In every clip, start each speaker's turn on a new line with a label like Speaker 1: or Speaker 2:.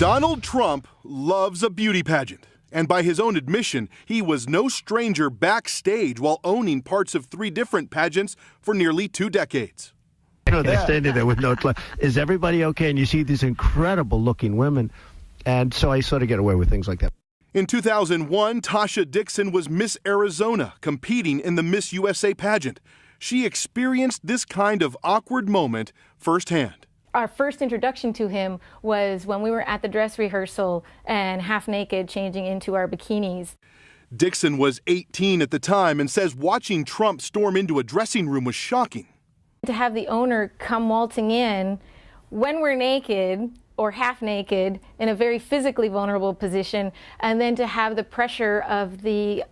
Speaker 1: Donald Trump loves a beauty pageant. And by his own admission, he was no stranger backstage while owning parts of 3 different pageants for nearly 2 decades.
Speaker 2: You know, they're standing there with no clue. Is everybody okay? And you see these incredible-looking women. And so I sort of get away with things like that.
Speaker 1: In 2001, Tasha Dixon was Miss Arizona, competing in the Miss USA pageant. She experienced this kind of awkward moment firsthand.
Speaker 3: Our first introduction to him was when we were at the dress rehearsal and half naked changing into our bikinis.
Speaker 1: Dixon was 18 at the time and says watching Trump storm into a dressing room was shocking.
Speaker 3: To have the owner come waltzing in when we're naked or half naked in a very physically vulnerable position, and then to have the pressure of the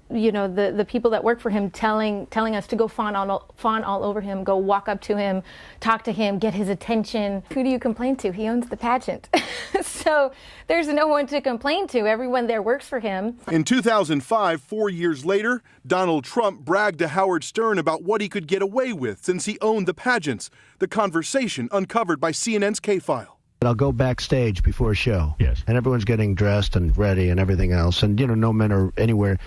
Speaker 3: the people that work for him telling us to go fawn all over him, go walk up to him, talk to him, get his attention. Who do you complain to? He owns the pageant. So there's no one to complain to. Everyone there works for him.
Speaker 1: In 2005, 4 years later, Donald Trump bragged to Howard Stern about what he could get away with since he owned the pageants. The conversation uncovered by CNN's K-File.
Speaker 2: I'll go backstage before a show.
Speaker 4: Yes.
Speaker 2: And everyone's getting dressed and ready and everything else. And, no men are anywhere.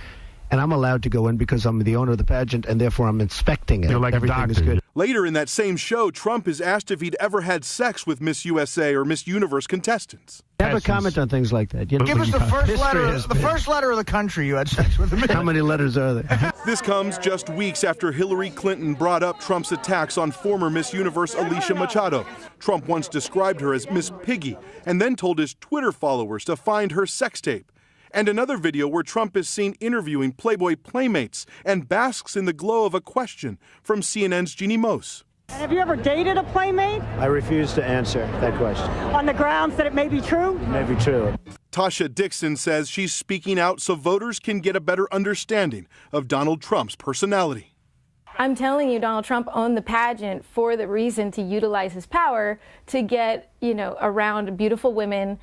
Speaker 2: And I'm allowed to go in because I'm the owner of the pageant, and therefore I'm inspecting it.
Speaker 4: You're like
Speaker 2: everything is good.
Speaker 1: Later in that same show, Trump is asked if he'd ever had sex with Miss USA or Miss Universe contestants.
Speaker 2: Never comment on things like that.
Speaker 5: Give us the first letter of the country you had sex with.
Speaker 2: How many letters are there?
Speaker 1: This comes just weeks after Hillary Clinton brought up Trump's attacks on former Miss Universe Alicia Machado. Trump once described her as Miss Piggy and then told his Twitter followers to find her sex tape. And another video where Trump is seen interviewing Playboy playmates and basks in the glow of a question from CNN's Jeannie Mose.
Speaker 6: Have you ever dated a playmate?
Speaker 2: I refuse to answer that question.
Speaker 6: On the grounds that it may be true?
Speaker 2: It may be true.
Speaker 1: Tasha Dixon says she's speaking out so voters can get a better understanding of Donald Trump's personality.
Speaker 3: I'm telling you, Donald Trump owned the pageant for the reason to utilize his power to get, around beautiful women.